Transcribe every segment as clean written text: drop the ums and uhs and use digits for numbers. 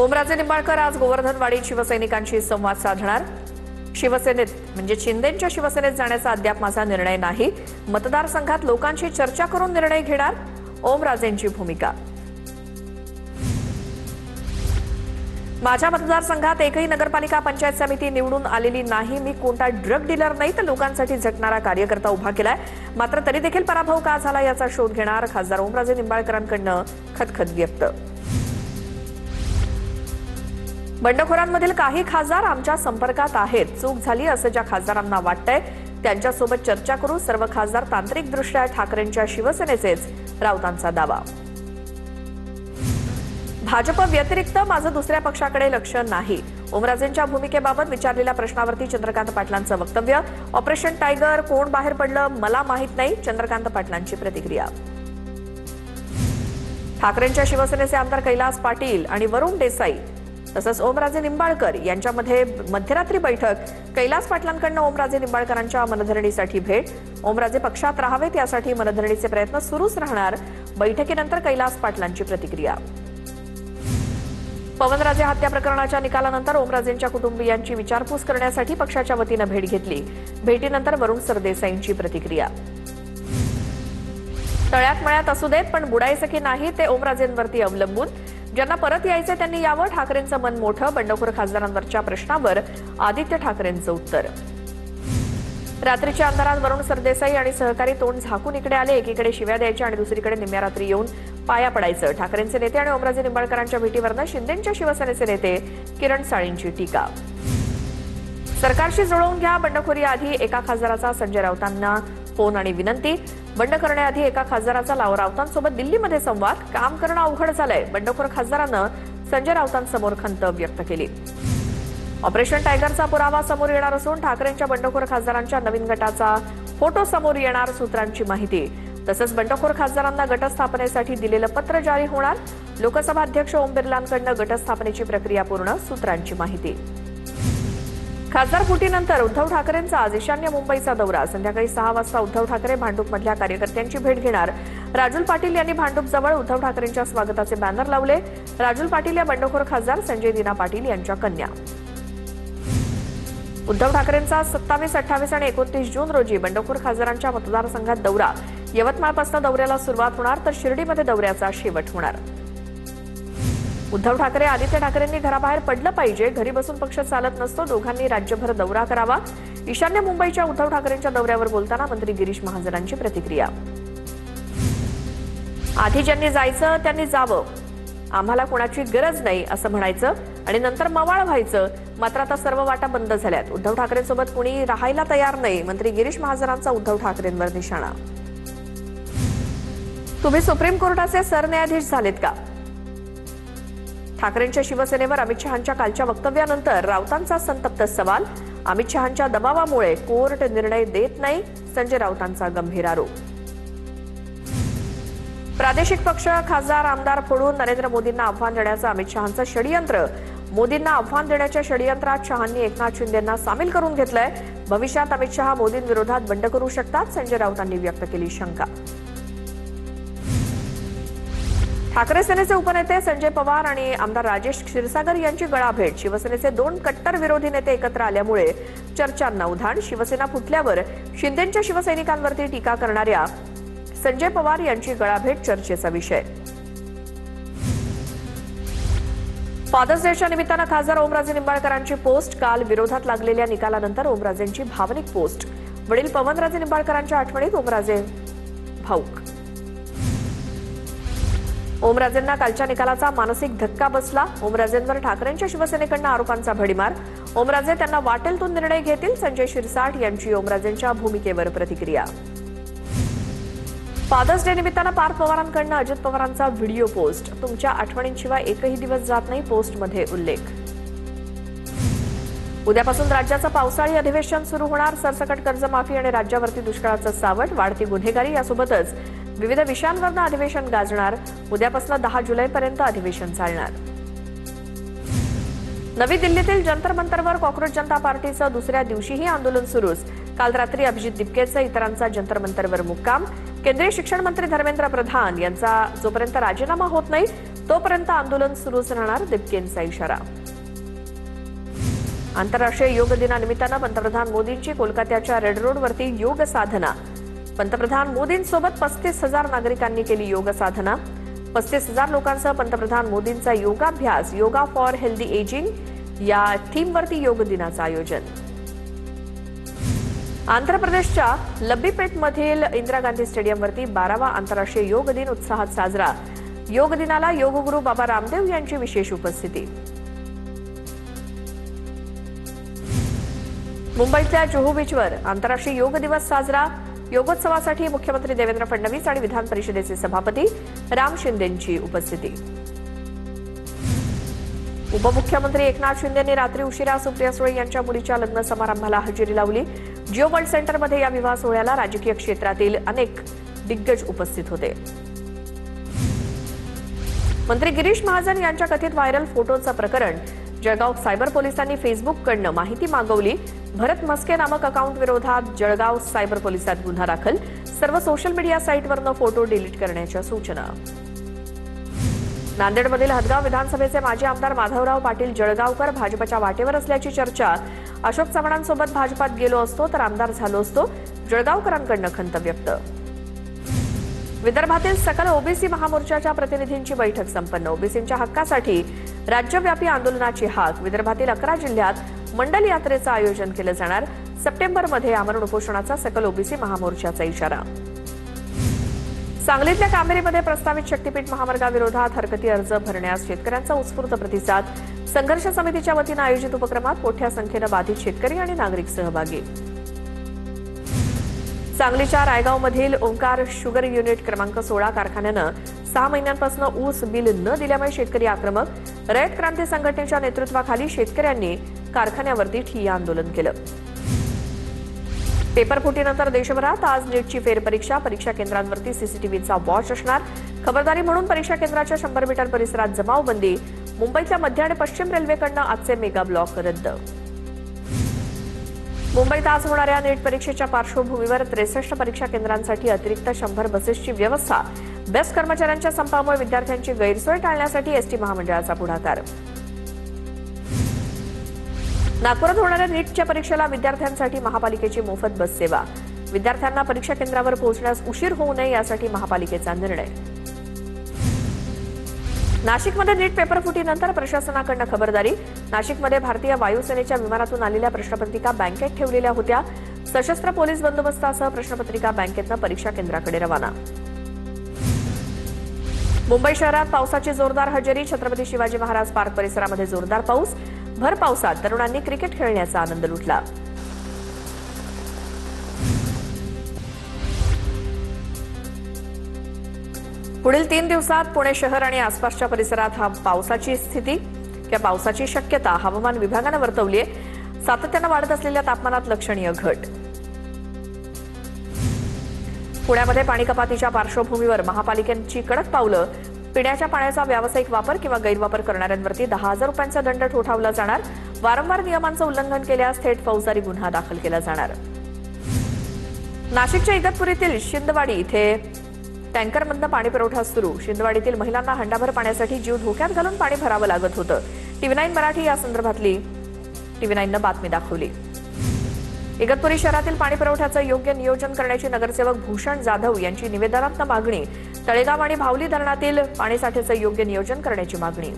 ओमराजे निंबाळकर आज गोवर्धनवाडीत शिवसैनिकांशी संवाद साधणार। शिवसेनेत म्हणजे शिंदेंच्या शिवसेनेत जाण्याचा अद्याप माझा निर्णय नाही। मतदारसंघात लोकांशी चर्चा करून निर्णय घेणार, ओमराजेंची भूमिका। माझ्या मतदारसंघात एकही नगरपालिका पंचायत समिती निवडून आलेली नाही। मी कोणता ड्रग डीलर नाही तर लोकांसाठी झटणारा कार्यकर्ता उभा केलाय। मात्र तरी देखील पराभव का झाला याचा शोध घेणार, खासदार ओमराजे निंबाळकरांकडून खदखद व्यक्त। बंडखोरांमधील काही खासदार आमच्या संपर्कात आहेत। चूक झाली असं ज्या खासदारांना वाटतंय त्यांच्यासोबत चर्चा करू। सर्व खासदार तांत्रिकदृष्ट्या ठाकरेंच्या शिवसेनेचेच, राऊतांचा दावा। भाजप व्यतिरिक्त माझं दुसऱ्या पक्षाकडे लक्ष नाही। ओमराजेंच्या भूमिकेबाबत विचारलेल्या प्रश्नावरती चंद्रकांत पाटलांचं वक्तव्य। ऑपरेशन टायगर कोण बाहेर पडलं मला माहित नाही, चंद्रकांत पाटलांची प्रतिक्रिया। ठाकरेंच्या शिवसेनेचे आमदार कैलास पाटील आणि वरुण देसाई तसंच ओमराजे निंबाळकर यांच्यामध्ये मध्यरात्री बैठक। कैलास पाटलांकडून ओमराजे निंबाळकरांच्या मनधरणीसाठी भेट। ओमराजे पक्षात राहावेत यासाठी मनधरणीचे प्रयत्न सुरूच राहणार। बैठकीनंतर कैलास पाटलांची प्रतिक्रिया। पवनराजे हत्या प्रकरणाच्या निकालानंतर ओमराजेंच्या कुटुंबियांची विचारपूस करण्यासाठी पक्षाच्या वतीनं भेट घेतली। भेटीनंतर वरुण सरदेसाईंची प्रतिक्रिया। तळ्यात मळ्यात असू देत पण बुडायचं की नाही ते ओमराजेंवरती अवलंबून। ज्यांना परत यायचं त्यांनी यावं, ठाकरेंचं मन मोठं। बंडखोर खासदारांवरच्या प्रश्नावर आदित्य ठाकरेंचं उत्तर। रात्रीच्या अंधारात वरुण सरदेसाई आणि सहकारी तोंड झाकून इकडे आले। एकीकडे शिव्या द्यायच्या आणि दुसरीकडे निम्या रात्री येऊन पाया पडायचं। ठाकरेंचे नेते आणि ओमराजे निंबाळकरांच्या भेटीवरनं शिंदेंच्या शिवसेनेचे नेते किरण साळींची टीका। सरकारशी जुळवून घ्या, बंडखोरी आधी एका खासदाराचा संजय राऊतांना फोन आणि विनंती। बंड करण्याआधी एका खासदाराचा राऊतांसोबत दिल्लीमध्ये संवाद। काम करणं अवघड झालंय, बंडखोर खासदारानं संजय राऊतांसमोर खंत व्यक्त केली। ऑपरेशन टायगरचा पुरावा समोर येणार असून ठाकरेंच्या बंडखोर खासदारांच्या नवीन गटाचा फोटो समोर येणार, सूत्रांची माहिती। तसंच बंडखोर खासदारांना गटस्थापनेसाठी दिलेलं पत्र जारी होणार। लोकसभा अध्यक्ष ओम बिर्लांकडून गटस्थापनेची प्रक्रिया पूर्ण, सूत्रांची माहिती। खासदार फुटीनंतर उद्धव ठाकरेंचा आज ईशान्य मुंबईचा दौरा। संध्याकाळी 6 वाजता उद्धव ठाकरे भांडूपमधल्या कार्यकर्त्यांची भेट घेणार। राजुल पाटील यांनी भांडूपजवळ उद्धव ठाकरेंच्या स्वागताचे बॅनर लावले। राजुल पाटील या बंडखोर खासदार संजय दिना पाटील यांच्या कन्या। उद्धव ठाकरेंचा 27, 28 आणि 29 जून रोजी बंडखोर खासदारांच्या मतदारसंघात दौरा। यवतमाळपासून दौऱ्याला सुरुवात होणार तर शिर्डीमध्ये दौऱ्याचा शेवट होणार। उद्धव ठाकरे आदित्य ठाकरेंनी घराबाहेर पडलं पाहिजे, घरी बसून पक्ष चालत नसतो। दोघांनी राज्यभर दौरा करावा। ईशान्य मुंबईच्या उद्धव ठाकरेंच्या दौऱ्यावर बोलताना मंत्री गिरीश महाजनांची प्रतिक्रिया। आधी ज्यांनी जायचं त्यांनी जावं, आम्हाला कोणाची गरज नाही असं म्हणायचं आणि नंतर मवाळ व्हायचं। मात्र आता सर्व वाटा बंद झाल्यात। उद्धव ठाकरेंसोबत कुणी राहायला तयार नाही, मंत्री गिरीश महाजनांचा उद्धव ठाकरेंवर निशाणा। तुम्ही सुप्रीम कोर्टाचे सरन्यायाधीश झालेत का? ठाकरेंच्या शिवसेनेवर अमित शहांच्या कालच्या वक्तव्यानंतर राऊतांचा संतप्त सवाल। अमित शहांच्या दबावामुळे कोर्ट निर्णय देत नाही, संजय राऊतांचा गंभीर आरोप। प्रादेशिक पक्ष, खासदार, आमदार फोडून नरेंद्र मोदींना आव्हान देण्याचं अमित शहांचं षडयंत्र। मोदींना आव्हान देण्याच्या षडयंत्रात शहांनी एकनाथ शिंदेंना सामील करून घेतलंय। भविष्यात अमित शहा मोदींविरोधात बंड करू शकतात, संजय राऊतांनी व्यक्त केली शंका। ठाकरे सेनेचे उपनेते संजय पवार आणि आमदार राजेश क्षीरसागर यांची गळाभेट। शिवसेनेचे 2 कट्टर विरोधी नेते एकत्र आल्यामुळे चर्चांना उधाण। शिवसेना फुटल्यावर शिंदेंच्या शिवसैनिकांवरती टीका करणाऱ्या संजय पवार यांची गळाभेट चर्चेचा विषय। फादर्स डेच्या निमित्तानं खासदार ओमराजे निंबाळकरांची पोस्ट। काल विरोधात लागलेल्या निकालानंतर ओमराजेंची भावनिक पोस्ट। वडील पवनराजे निंबाळकरांच्या आठवणीत ओमराजे भाऊक। ओमराजेंना कालच्या निकालाचा मानसिक धक्का बसला। ओमराजेंवर ठाकरेंच्या शिवसेनेकडून आरोपांचा भडीमार। ओमराजे त्यांना वाटेल तो निर्णय घेतील, संजय शिरसाट यांची ओमराजेंच्या भूमिकेवर प्रतिक्रिया। फादर्स डे निमित्तानं पार्थ पवारांकडून अजित पवारांचा व्हिडिओ पोस्ट। तुमच्या आठवणींशिवाय एकही दिवस जात नाही, पोस्टमध्ये उल्लेख। उद्यापासून राज्याचं पावसाळी अधिवेशन सुरू होणार। सरसकट कर्जमाफी आणि राज्यावरती दुष्काळाचं सावट, वाढती गुन्हेगारी यासोबतच विविध विषयांवरनं अधिवेशन गाजणार। उद्यापासून 10 जुलैपर्यंत अधिवेशन चालणार। नवी दिल्लीतील जंतर मंतरवर कॉक्रोच जनता पार्टीचं दुसऱ्या दिवशीही आंदोलन सुरूच। काल रात्री अभिजित दिपकेचा इतरांचा जंतर मंतरवर मुक्काम। केंद्रीय शिक्षण मंत्री धर्मेंद्र प्रधान यांचा जोपर्यंत राजीनामा होत नाही तोपर्यंत आंदोलन सुरूच राहणार, दिपकेंचा इशारा. आंतरराष्ट्रीय योग दिनानिमित्तानं पंतप्रधान मोदींची कोलकात्याच्या रेड रोडवरती योग साधना. पंतप्रधान मोदींसोबत 35,000 नागरिकांनी केली योग साधना. 35,000 लोकांसह पंतप्रधान मोदींचा योगाभ्यास. योगा फॉर हेल्दी एजिंग या थीमवरती योग दिनाचं आयोजन. आंध्र प्रदेशच्या लब्बीपेटमधील इंदिरा गांधी स्टेडियमवरती 12वा आंतरराष्ट्रीय योग दिन उत्साहात साजरा. योग दिनाला योगगुरू बाबा रामदेव यांची विशेष उपस्थिती. मुंबईतल्या जुहू बीचवर आंतरराष्ट्रीय योग दिवस साजरा. योगोत्सवासाठी मुख्यमंत्री देवेंद्र फडणवीस आणि विधान परिषदेचे सभापती राम शिंदेंची उपस्थिती. उपमुख्यमंत्री एकनाथ शिंदेंनी रात्री उशिरा सुप्रिया सुळे यांच्या मुलीच्या लग्न समारंभाला हजेरी लावली. जिओ वर्ल्ड सेंटरमध्ये या विवाह सोहळ्याला राजकीय क्षेत्रातील अनेक दिग्गज उपस्थित होते. मंत्री गिरीश महाजन यांच्या कथित व्हायरल फोटोचं प्रकरण. जळगाव सायबर पोलिसांनी फेसबुककडनं माहिती मागवली. भरत मस्के नामक अकाउंट विरोधात जळगाव सायबर पोलिसात गुन्हा दाखल. सर्व सोशल मीडिया साईटवरनं फोटो डिलीट करण्याच्या सूचना. नांदेडमधील हदगाव विधानसभेचे माजी आमदार माधवराव पाटील जळगावकर भाजपच्या वाटेवर असल्याची चर्चा. अशोक चव्हाणांसोबत भाजपात गेलो असतो तर आमदार झालो असतो, जळगावकरांकडनं खंत व्यक्त. विदर्भातील सकल ओबीसी महामोर्चाच्या प्रतिनिधींची बैठक संपन्न. ओबीसींच्या हक्कासाठी राज्यव्यापी आंदोलनाची हाक. विदर्भातील 11 जिल्ह्यात मंडल यात्रेचं आयोजन केलं जाणार. सप्टेंबरमध्ये आमरण उपोषणाचा सकल ओबीसी महामोर्चाचा इशारा. सांगलीतल्या कामेरीमध्ये प्रस्तावित शक्तीपीठ महामार्गाविरोधात हरकती अर्ज भरण्यास शेतकऱ्यांचा उत्स्फूर्त प्रतिसाद. संघर्ष समितीच्या वतीनं आयोजित उपक्रमात मोठ्या संख्येनं बाधित शेतकरी आणि नागरिक सहभागी. सांगलीच्या रायगावमधील ओंकार शुगर युनिट क्रमांक 16 कारखान्यानं 6 महिन्यांपासून ऊस बिल न दिल्यामुळे शेतकरी आक्रमक. रयत क्रांती संघटनेच्या नेतृत्वाखाली शेतकऱ्यांनी कारखान्यावरती ठिय्या आंदोलन केलं. पेपरफुटीनंतर देशभरात आज नीटची फेरपरीक्षा. परीक्षा केंद्रांवरती सीसीटीव्हीचा वॉच असणार. खबरदारी म्हणून परीक्षा केंद्राच्या 100 मीटर परिसरात जमावबंदी. मुंबईतल्या मध्य आणि पश्चिम रेल्वेकडनं आजचे मेगा ब्लॉक रद्द. मुंबईत आज होणाऱ्या नीट परीक्षेच्या पार्श्वभूमीवर 63 परीक्षा केंद्रांसाठी अतिरिक्त 100 बसेसची व्यवस्था. बेस्ट कर्मचाऱ्यांच्या संपामुळे विद्यार्थ्यांची गैरसोय टाळण्यासाठी एसटी महामंडळाचा पुढाकार. नागपुरात होणाऱ्या नीटच्या परीक्षेला विद्यार्थ्यांसाठी महापालिकेची मोफत बस सेवा. विद्यार्थ्यांना परीक्षा केंद्रावर पोहोचण्यास उशीर होऊ नये यासाठी महापालिकेचा निर्णय. नाशिकमध्ये नीट पेपरफुटीनंतर प्रशासनाकडनं खबरदारी. नाशिकमध्ये भारतीय वायुसेनेच्या विमानातून आलेल्या प्रश्नपत्रिका बँकेत ठेवलेल्या होत्या. सशस्त्र पोलीस बंदोबस्तासह प्रश्नपत्रिका बँकेतनं परीक्षा केंद्राकडे रवाना. मुंबई शहरात पावसाची जोरदार हजेरी. छत्रपती शिवाजी महाराज पार्क परिसरामध्ये जोरदार पाऊस. भर पावसात तरुणांनी क्रिकेट खेळण्याचा आनंद लुटला. पुढील 3 दिवसात पुणे शहर आणि आसपासच्या परिसरात पावसाची स्थिती किंवा पावसाची शक्यता हवामान विभागानं वर्तवली आहे. सातत्यानं वाढत असलेल्या तापमानात लक्षणीय घट. पुण्यामध्ये पाणी कपातीच्या पार्श्वभूमीवर महापालिकेची कडक पावलं. पिण्याच्या पाण्याचा व्यावसायिक वापर किंवा गैरवापर करणाऱ्यांवरती 10,000 रुपयांचा दंड ठोठावला जाणार. वारंवार नियमांचं उल्लंघन केल्यास थेट फौजदारी गुन्हा दाखल केला जाणार. नाशिकच्या इगतपुरीतील शिंदवाडी इथे टँकरमधनं पाणी पुरवठा सुरू. शिंदवाडीतील महिलांना हंडाभर पाण्यासाठी जीव धोक्यात घालून पाणी भरावं लागत होतं. TV9 मराठी या संदर्भातली TV9नं बातमी दाखवली. इगतपुरी शहरातील पाणी पुरवठ्याचं योग्य नियोजन करण्याची नगरसेवक भूषण जाधव यांची निवेदनातनं मागणी. तळेगाव आणि भावली धरणातील पाणीसाठ्याचं योग्य नियोजन करण्याची मागणी.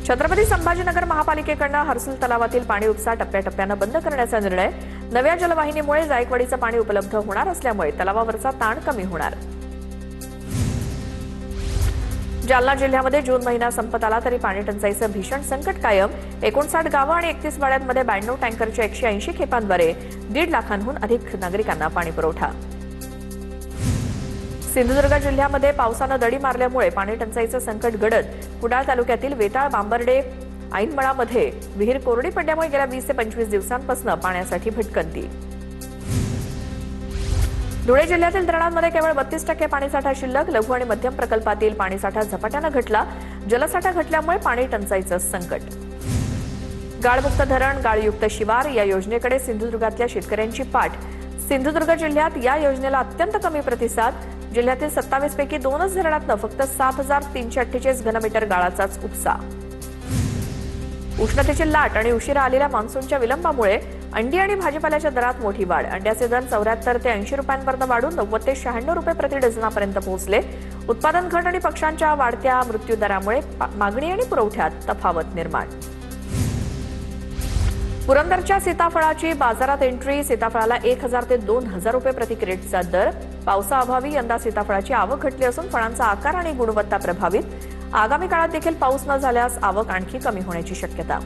छत्रपती संभाजीनगर महापालिकेकडनं हर्सुल तलावातील पाणी उपसा टप्प्याटप्प्यानं बंद करण्याचा निर्णय. नव्या जलवाहिनीमुळे जायकवाडीचं पाणी उपलब्ध होणार असल्यामुळे तलावावरचा ताण कमी होणार. जालना जिल्ह्यामध्ये जून महिना संपत आला तरी पाणी टंचाईचं भीषण संकट कायम. 59 गावं आणि 31 वाड्यांमध्ये 92 टँकरच्या 180 खेपांद्वारे 1.5 लाखांहून अधिक नागरिकांना पाणी पुरवठा. सिंधुदुर्ग जिल्ह्यामध्ये पावसानं दडी मारल्यामुळे पाणी टंचाईचं संकट गडद. कुडाळ तालुक्यातील वेताळ, बांबर्डे, ऐनमळामध्ये विहीर कोरडी पडल्यामुळे गेल्या 20 ते 25 दिवसांपासून पाण्यासाठी भटकंती. धुळे जिल्ह्यातील धरणांमध्ये केवळ 32% पाणीसाठा शिल्लक. लघु आणि मध्यम प्रकल्पातील पाणीसाठा झपाट्यानं घटला. जलसाठा घटल्यामुळे पाणी टंचाईचं संकट. गाळमुक्त धरण, गाळयुक्त शिवार या योजनेकडे सिंधुदुर्गातल्या शेतकऱ्यांची पाठ. सिंधुदुर्ग जिल्ह्यात या योजनेला अत्यंत कमी प्रतिसाद. जिल्ह्यातील 27 पैकी 2च धरणातनं फक्त 7,348 घनमीटर गाळाचाच उपसा. उष्णतेची लाट आणि उशिरा आलेल्या मान्सूनच्या विलंबामुळे अंडी आणि भाजीपाल्याच्या दरात मोठी वाढ. अंड्याचे दर 74 ते 80 रुपयांपर्यंत वाढून 90 ते 96 रुपये प्रति डझनापर्यंत पोहोचले. उत्पादन घट आणि पक्ष्यांच्या वाढत्या मृत्यू दरामुळे मागणी आणि पुरवठ्यात तफावत निर्माण. पुरंदरच्या सीताफळाची बाजारात एंट्री. सीताफळाला 1,000 ते 2,000 रुपये प्रति क्रेटचा दर. पावसाअभावी यंदा सीताफळाची आवक घटली असून फळांचा आकार आणि गुणवत्ता प्रभावित. आगामी काळात देखील पाऊस न झाल्यास आवक आणखी कमी होण्याची शक्यता.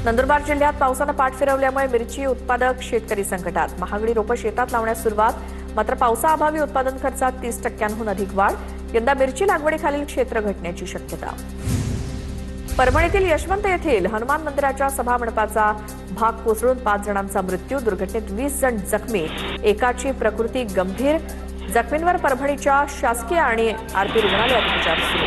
नंदुरबार जिल्ह्यात पावसानं पाठ फिरवल्यामुळे मिरची उत्पादक शेतकरी संकटात. महागडी रोपं शेतात लावण्यास सुरुवात. मात्र पावसाअभावी उत्पादन खर्चात 30% अधिक वाढ. यंदा मिरची लागवडीखालील क्षेत्र घटण्याची शक्यता. परभणीतील यशवंत येथील हनुमान मंदिराच्या सभामंडपाचा भाग कोसळून 5 जणांचा मृत्यू. दुर्घटनेत 20 जण जखमी. एकाची प्रकृती गंभीर. जखमींवर परभणीच्या शासकीय आणि आरपी रुग्णालयात उपचार सुरू.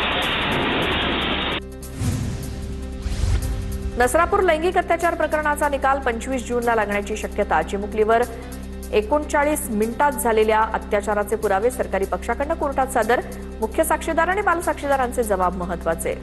नसरापूर लैंगिक अत्याचार प्रकरणाचा निकाल 25 जूनला लागण्याची शक्यता. चिमुकलीवर 39 मिनिटात झालेल्या अत्याचाराचे पुरावे सरकारी पक्षाकडून कोर्टात सादर. मुख्य साक्षीदार आणि बालसाक्षीदारांचे जबाब महत्वाचे.